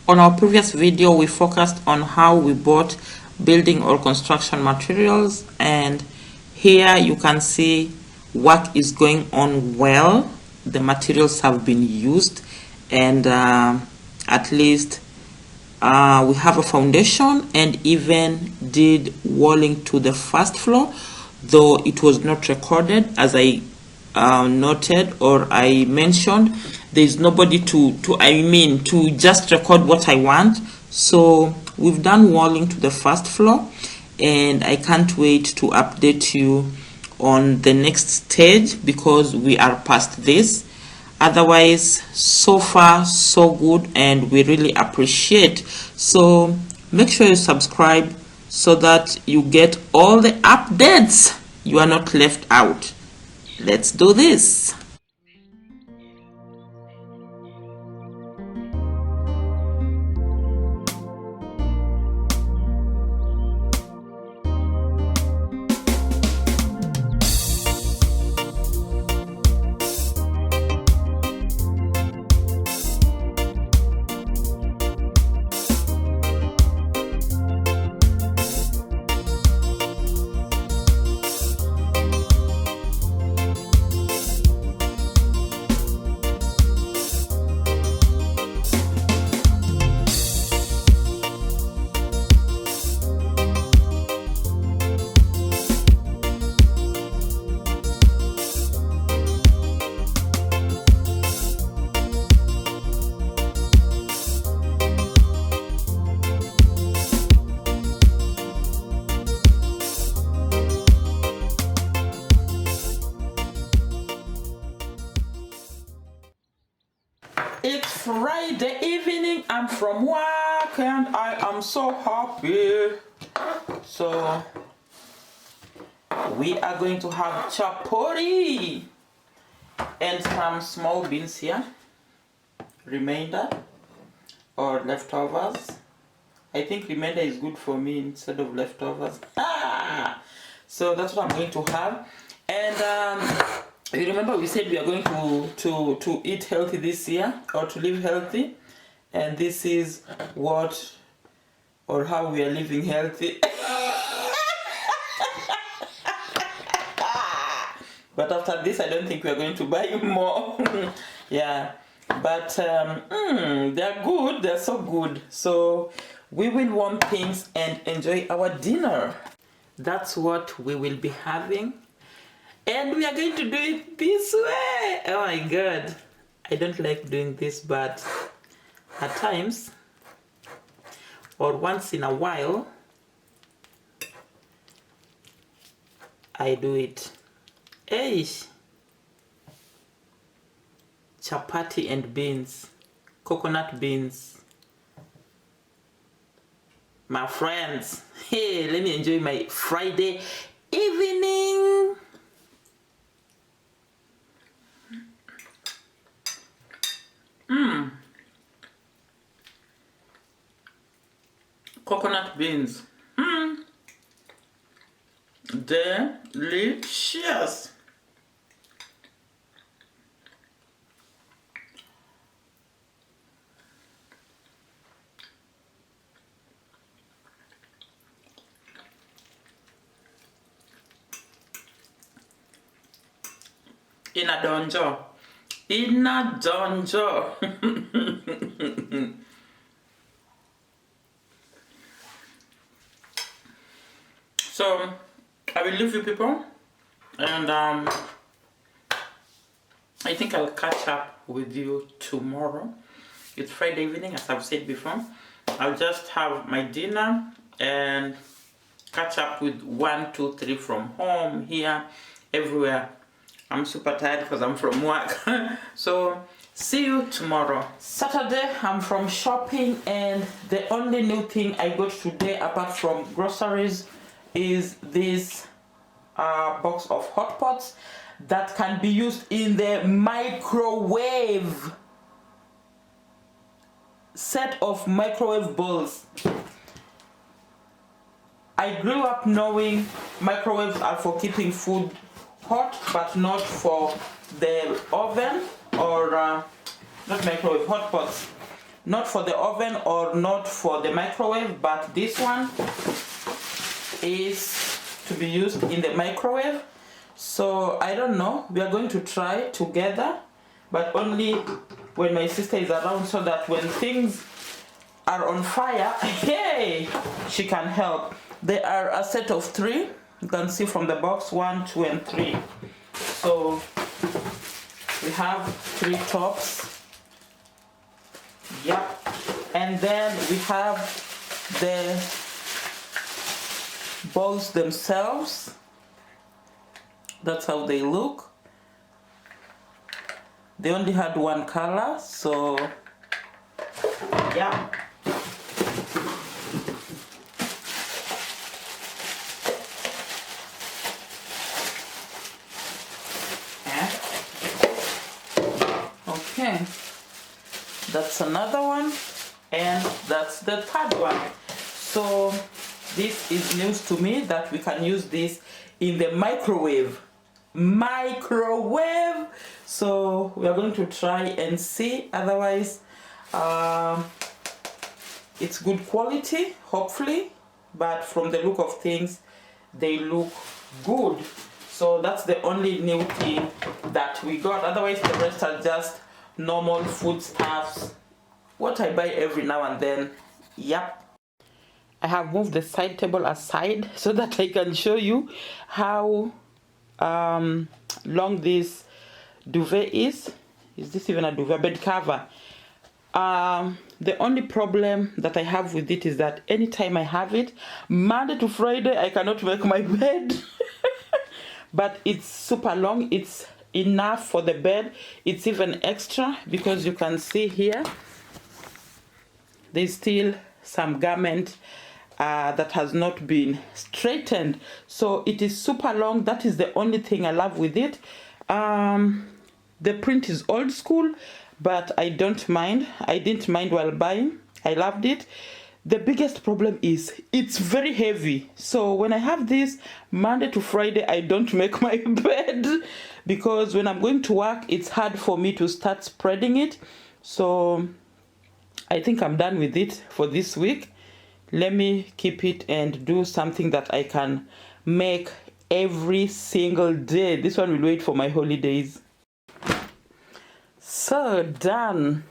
On our previous video, we focused on how we bought building or construction materials, and here you can see work is going on well. The materials have been used, and at least we have a foundation and even did walling to the first floor, though it was not recorded. As I noted or I mentioned, there is nobody to just record what I want. So we've done walling to the first floor, and I can't wait to update you on the next stage because we are past this. Otherwise, so far so good, and we really appreciate. So make sure you subscribe so that you get all the updates. You are not left out. Let's do this. It's Friday evening, I'm from work and I am so happy. So we are going to have chapati and some small beans here, remainder or leftovers. I think remainder is good for me instead of leftovers. So that's what I'm going to have. And you remember we said we are going to eat healthy this year, or to live healthy, and this is what or how we are living healthy. But after this I don't think we are going to buy more. Yeah, but they're good, they're so good. So we will warm things and enjoy our dinner. That's what we will be having. And we are going to do it this way. Oh my god. I don't like doing this, but at times, or once in a while, I do it. Hey, chapati and beans, coconut beans. My friends, hey, let me enjoy my Friday evening. Coconut beans. Delicious. In a donjo. In a donjo. So I will leave you people, and I think I'll catch up with you tomorrow. It's Friday evening, as I've said before. I'll just have my dinner and catch up with 1, 2, 3 from home, here, everywhere. I'm super tired because I'm from work. So see you tomorrow. Saturday, I'm from shopping, and the only new thing I got today apart from groceries is this box of hot pots that can be used in the microwave. Set of microwave bowls. I grew up knowing microwaves are for keeping food hot, but not for the oven, or not microwave, hot pots. not for the oven or not for the microwave, but this one is to be used in the microwave. So I don't know, we are going to try together, but only when my sister is around, so that when things are on fire, hey, she can help. They are a set of 3. You can see from the box 1, 2 and 3. So we have 3 tops. Yep. And then we have the balls themselves. That's how they look. They only had one color, so yeah. Okay, that's another one, and that's the third one. So this is news to me that we can use this in the microwave. So we are going to try and see. Otherwise, it's good quality, hopefully, but from the look of things, they look good. So that's the only new thing that we got. Otherwise, the rest are just normal foodstuffs, what I buy every now and then. Yep. I have moved the side table aside so that I can show you how long this duvet is. Is this even a duvet? Bed cover. The only problem that I have with it is that anytime I have it, Monday to Friday, I cannot make my bed. But it's super long. It's enough for the bed. It's even extra because you can see here there's still some garment that has not been straightened, so it is super long. That is the only thing I love with it. The print is old school, but I don't mind. I didn't mind while buying. I loved it. The biggest problem is it's very heavy. So when I have this Monday to Friday, I don't make my bed because when I'm going to work, it's hard for me to start spreading it. So I think I'm done with it for this week. Let me keep it and do something that I can make every single day. This one will wait for my holidays. So done.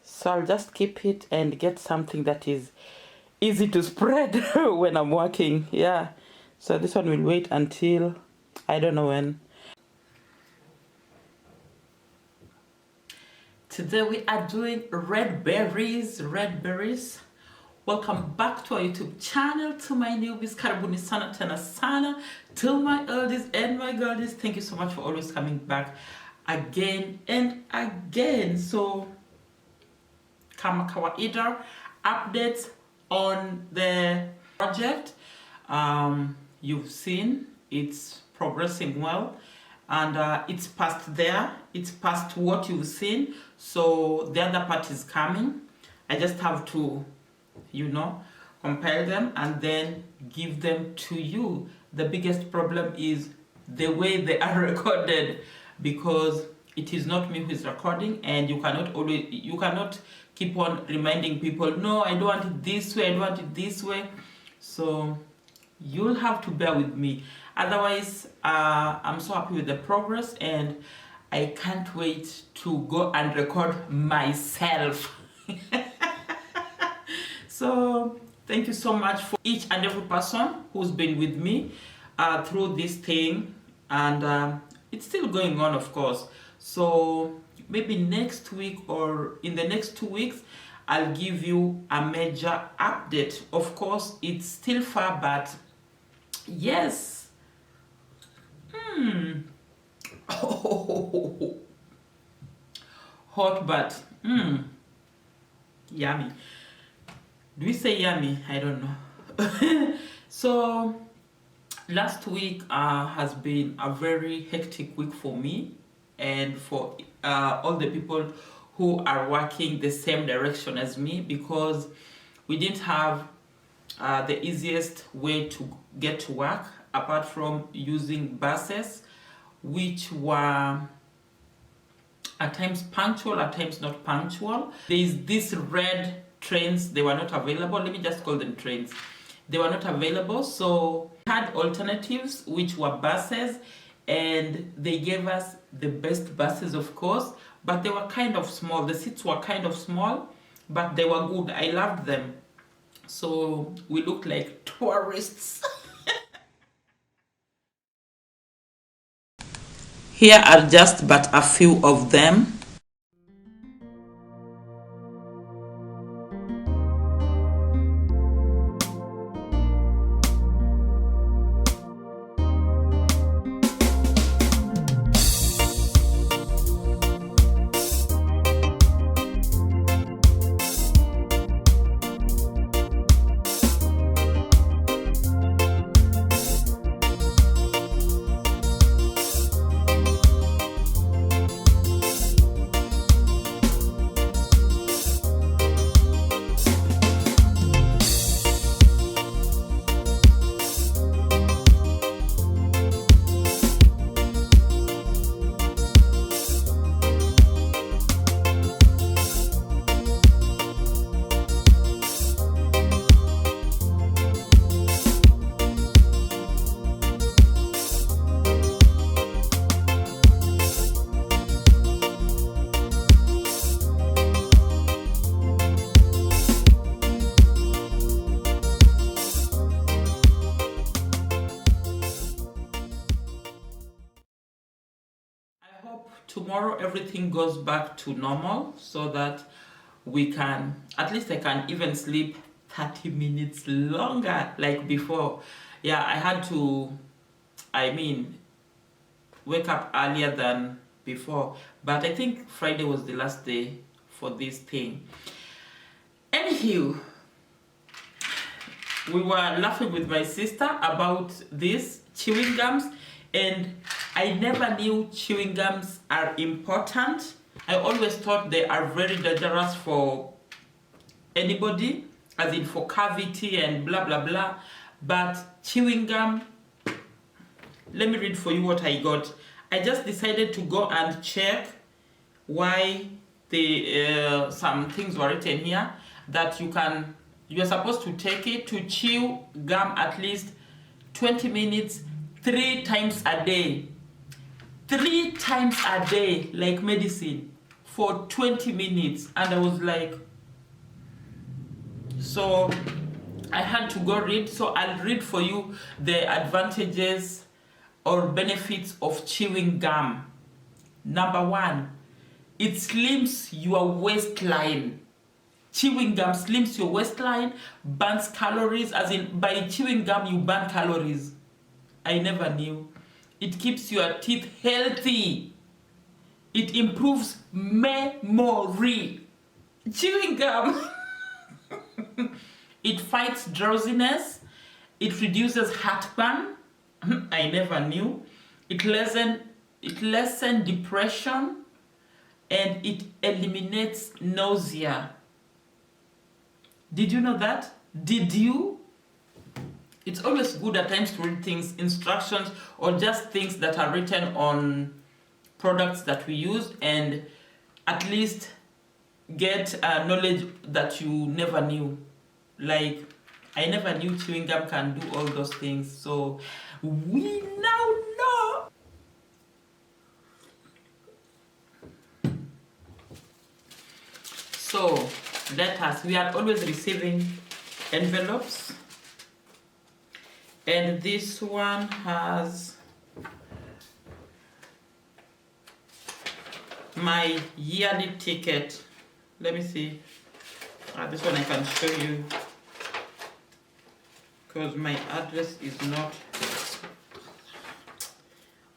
So I'll just keep it and get something that is easy to spread when I'm working. Yeah. So this one will wait until I don't know when. Today we are doing red berries. Welcome back to our YouTube channel. To my newbies, karibuni sana tena sana. To my oldies and my girlies, thank you so much for always coming back again and again. So kama kawaida, updates on the project. You've seen it's progressing well, and it's past there. It's past what you've seen. So the other part is coming. I just have to, you know, compile them and then give them to you. The biggest problem is the way they are recorded, because it is not me who is recording, and you cannot keep on reminding people, no, I don't want it this way, I don't want it this way. So you'll have to bear with me. Otherwise, I'm so happy with the progress, and I can't wait to go and record myself. So thank you so much for each and every person who's been with me through this thing, and it's still going on, of course. So maybe next week or in the next 2 weeks, I'll give you a major update. Of course, it's still far, but yes. Oh, hot but yummy. Do we say yummy? I don't know. So last week has been a very hectic week for me and for all the people who are working the same direction as me, because we didn't have the easiest way to get to work apart from using buses, which were at times punctual, at times not punctual. There is this red trains, they were not available. Let me just call them trains. They were not available, so we had alternatives, which were buses, and they gave us the best buses, of course, but they were kind of small. The seats were kind of small, but they were good. I loved them. So we looked like tourists. Here are just but a few of them. Tomorrow everything goes back to normal so that we can, at least I can even sleep 30 minutes longer like before. Yeah, I had to, wake up earlier than before, but I think Friday was the last day for this thing. Anywho, we were laughing with my sister about these chewing gums, and I never knew chewing gums are important. I always thought they are very dangerous for anybody, as in for cavity and blah blah blah. But chewing gum, let me read for you what I got. I just decided to go and check why the some things were written here that you're supposed to take it to chew gum at least 20 minutes 3 times a day. 3 times a day, like medicine, for 20 minutes. And I was like, so I had to go read. So I'll read for you the advantages or benefits of chewing gum. Number 1, it slims your waistline. Chewing gum slims your waistline, burns calories, as in by chewing gum you burn calories. I never knew. It keeps your teeth healthy. It improves memory. Chewing gum. It fights drowsiness. It reduces heartburn. I never knew. It lessens depression, and it eliminates nausea. Did you know that? Did you? It's always good at times to read things, instructions, or just things that are written on products that we use, and at least get knowledge that you never knew. Like, I never knew chewing gum can do all those things, so we now know. So letters, we are always receiving envelopes, and this one has my yearly ticket. Let me see. This one I can show you because my address is not.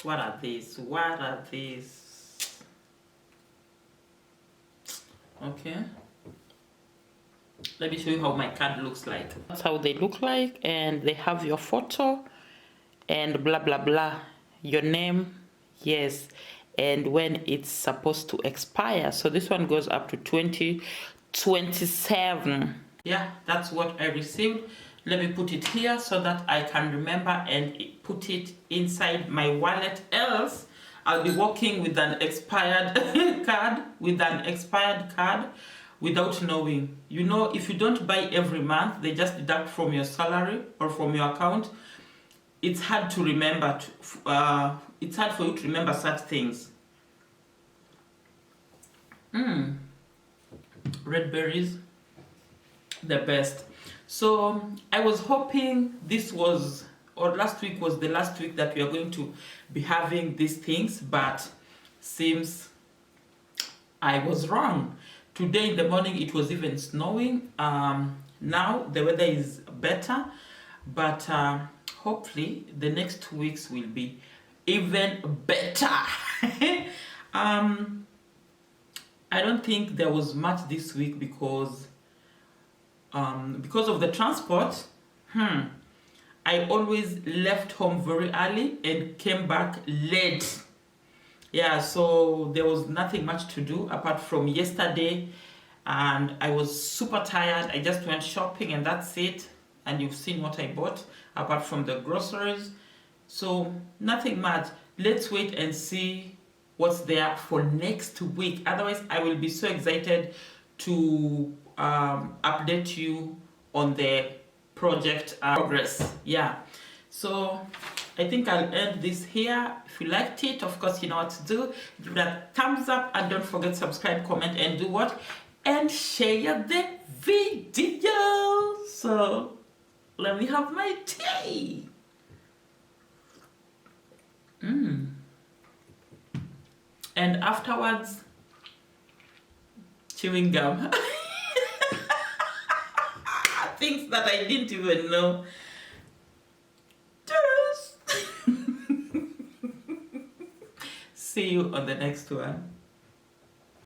What are these? What are these? Okay. Let me show you how my card looks like. That's how they look like, and they have your photo and blah blah blah, your name, yes, and when it's supposed to expire. So this one goes up to 2027. Yeah, that's what I received. Let me put it here so that I can remember and put it inside my wallet, else I'll be working with an expired card without knowing. You know, if you don't buy every month, they just deduct from your salary or from your account. It's hard to remember. It's hard for you to remember such things. Red berries, the best. So I was hoping last week was the last week that we are going to be having these things, but seems I was wrong. Today in the morning it was even snowing. Now the weather is better, but hopefully the next 2 weeks will be even better. I don't think there was much this week because of the transport. I always left home very early and came back late. Yeah, so there was nothing much to do apart from yesterday, and I was super tired. I just went shopping and that's it. And you've seen what I bought apart from the groceries. So nothing much. Let's wait and see what's there for next week. Otherwise, I will be so excited to update you on the project progress. Yeah, so I think I'll end this here. If you liked it, of course you know what to do. Give that thumbs up and don't forget to subscribe, comment, and do what? And share the video. So let me have my tea. And afterwards, chewing gum. Things that I didn't even know. Cheers. See you on the next one.